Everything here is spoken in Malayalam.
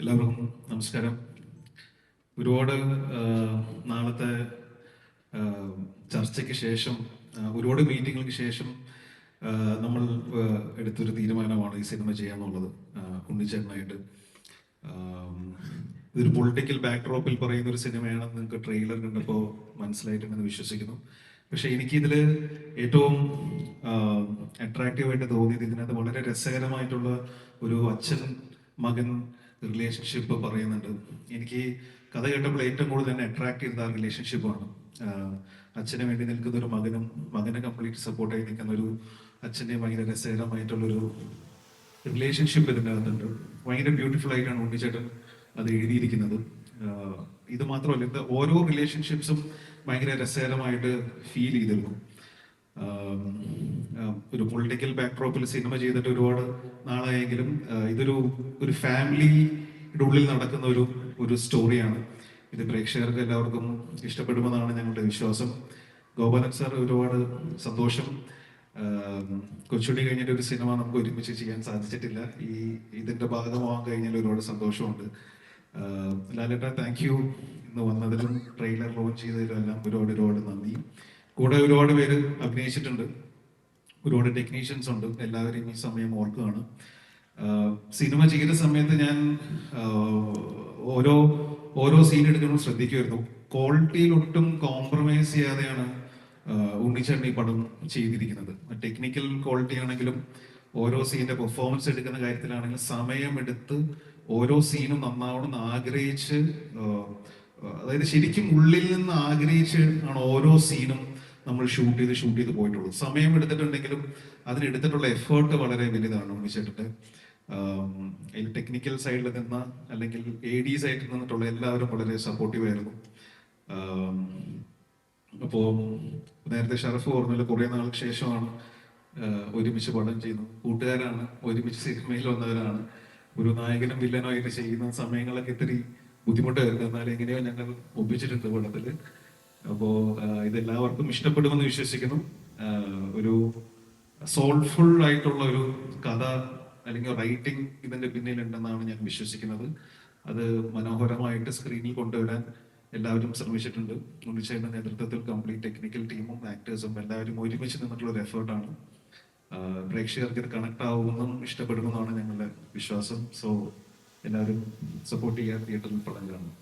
എല്ലാവർക്കും നമസ്കാരം. ഒരുപാട് നാളത്തെ ചർച്ചയ്ക്ക് ശേഷം, ഒരുപാട് മീറ്റിങ്ങുകൾക്ക് ശേഷം നമ്മൾ എടുത്തൊരു തീരുമാനമാണ് ഈ സിനിമ ചെയ്യാന്നുള്ളത്. ഉണ്ണിച്ചേട്ടനായിട്ട് ഇതൊരു പൊളിറ്റിക്കൽ ബാക്ക്ഡ്രോപ്പിൽ പറയുന്ന ഒരു സിനിമയാണെന്ന് നിങ്ങൾക്ക് ട്രെയിലർ കണ്ടപ്പോൾ മനസ്സിലായിട്ടുണ്ടെന്ന് വിശ്വസിക്കുന്നു. പക്ഷെ എനിക്കിതിൽ ഏറ്റവും അട്രാക്റ്റീവായിട്ട് തോന്നിയത് ഇതിനകത്ത് വളരെ രസകരമായിട്ടുള്ള ഒരു അച്ഛൻ മകൻ റിലേഷൻഷിപ്പ് പറയുന്നുണ്ട്. എനിക്ക് കഥ കേട്ടപ്പോൾ ഏറ്റവും കൂടുതൽ തന്നെ അട്രാക്ട് ചെയ്ത ആ റിലേഷൻഷിപ്പാണ്. അച്ഛന് വേണ്ടി നിൽക്കുന്ന ഒരു മകനും മകനെ കംപ്ലീറ്റ് സപ്പോർട്ടായി നിൽക്കുന്ന ഒരു അച്ഛൻ്റെയും ഭയങ്കര രസകരമായിട്ടുള്ളൊരു റിലേഷൻഷിപ്പ് ഇതിനകത്തുണ്ട്. ഭയങ്കര ബ്യൂട്ടിഫുൾ ആയിട്ടാണ് ഉണ്ണിച്ചേട്ടൻ അത് എഴുതിയിരിക്കുന്നത്. ഇത് മാത്രമല്ല, ഇത് ഓരോ റിലേഷൻഷിപ്സും ഭയങ്കര രസകരമായിട്ട് ഫീൽ ചെയ്തിരുന്നു. ഒരു പൊളിറ്റിക്കൽ ബാക്ക്ഡ്രോപ്പിൽ സിനിമ ചെയ്തിട്ട് ഒരുപാട് നാളായെങ്കിലും ഒരു ഫാമിലിയുടെ ഉള്ളിൽ നടക്കുന്ന ഒരു സ്റ്റോറിയാണ്. ഇത് പ്രേക്ഷകർക്ക് എല്ലാവർക്കും ഇഷ്ടപ്പെടുമെന്നാണ് ഞങ്ങളുടെ വിശ്വാസം. ഗോപാലൻ സാർ, ഒരുപാട് സന്തോഷം. കൊച്ചുണ്ണി കഴിഞ്ഞിട്ട് ഒരു സിനിമ നമുക്ക് ഒരുമിച്ച് ചെയ്യാൻ സാധിച്ചിട്ടില്ല. ഇതിന്റെ ഭാഗമാവാൻ കഴിഞ്ഞാൽ ഒരുപാട് സന്തോഷമുണ്ട്. ലാലേട്ട, താങ്ക് യു. ഇന്ന് വന്നതിലും ട്രെയിലർ ലോഞ്ച് ചെയ്തതിലും എല്ലാം ഒരുപാട് നന്ദി. കൂടെ ഒരുപാട് പേര് അഭിനയിച്ചിട്ടുണ്ട്, ഒരുപാട് ടെക്നീഷ്യൻസ് ഉണ്ട്. എല്ലാവരെയും ഈ സമയം ഓർക്കുകയാണ്. സിനിമ ചെയ്ത സമയത്ത് ഞാൻ ഓരോ സീൻ എടുക്കുമ്പോൾ ശ്രദ്ധിക്കുമായിരുന്നു. ക്വാളിറ്റിയിൽ ഒട്ടും കോംപ്രമൈസ് ചെയ്യാതെയാണ് ഉണ്ണിച്ചേട്ടൻ ഈ പടം ചെയ്തിരിക്കുന്നത്. ടെക്നിക്കൽ ക്വാളിറ്റി ആണെങ്കിലും ഓരോ സീനിന്റെ പെർഫോമൻസ് എടുക്കുന്ന കാര്യത്തിലാണെങ്കിലും സമയമെടുത്ത് ഓരോ സീനും നന്നാവണമെന്ന് ആഗ്രഹിച്ച്, അതായത് ശരിക്കും ഉള്ളിൽ നിന്ന് ആഗ്രഹിച്ച് ആണ് ഓരോ സീനും നമ്മൾ ഷൂട്ട് ചെയ്ത് പോയിട്ടുള്ളൂ. സമയം എടുത്തിട്ടുണ്ടെങ്കിലും അതിനെടുത്തിട്ടുള്ള എഫേർട്ട് വളരെ വലുതാണ് ഉണ്ണിച്ചേട്ടൻ്റെ. ടെക്നിക്കൽ സൈഡിൽ നിന്ന് അല്ലെങ്കിൽ AD സൈഡിൽ നിന്നിട്ടുള്ള എല്ലാവരും വളരെ സപ്പോർട്ടീവ് ആയിരുന്നു. അപ്പോൾ നേരത്തെ ഷറഫ് പറഞ്ഞാൽ കുറേ നാൾക്ക് ശേഷമാണ് ഒരുമിച്ച് പടം ചെയ്യുന്നത്. കൂട്ടുകാരാണ്, ഒരുമിച്ച് സിനിമയിൽ വന്നവരാണ്. ഒരു നായകനും വില്ലനും ആയിട്ട് ചെയ്യുന്ന സമയങ്ങളൊക്കെ ഇത്തിരി ബുദ്ധിമുട്ടായിരുന്നു. എന്നാൽ എങ്ങനെയോ ഞങ്ങൾ ഒപ്പിച്ചിട്ടുണ്ട് പടത്തില്. അപ്പോൾ ഇതെല്ലാവർക്കും ഇഷ്ടപ്പെടുമെന്ന് വിശ്വസിക്കുന്നു. ഒരു സോൾഫുൾ ആയിട്ടുള്ള ഒരു കഥ അല്ലെങ്കിൽ റൈറ്റിംഗ് ഇതിന്റെ പിന്നിലുണ്ടെന്നാണ് ഞാൻ വിശ്വസിക്കുന്നത്. അത് മനോഹരമായിട്ട് സ്ക്രീനിൽ കൊണ്ടുവരാൻ എല്ലാവരും ശ്രമിച്ചിട്ടുണ്ട്. ഉണ്ണിച്ചേട്ടൻ്റെ നേതൃത്വത്തിൽ കംപ്ലീറ്റ് ടെക്നിക്കൽ ടീമും ആക്ടേഴ്സും എല്ലാവരും ഒരുമിച്ച് നിന്നിട്ടുള്ള ഒരു എഫേർട്ടാണ്. പ്രേക്ഷകർക്ക് ഇത് കണക്ട് ആവുമെന്നും ഇഷ്ടപ്പെടുമെന്നാണ് ഞങ്ങളുടെ വിശ്വാസം. സോ എല്ലാവരും സപ്പോർട്ട് ചെയ്യാൻ തിയേറ്ററിൽ പടം കാണും.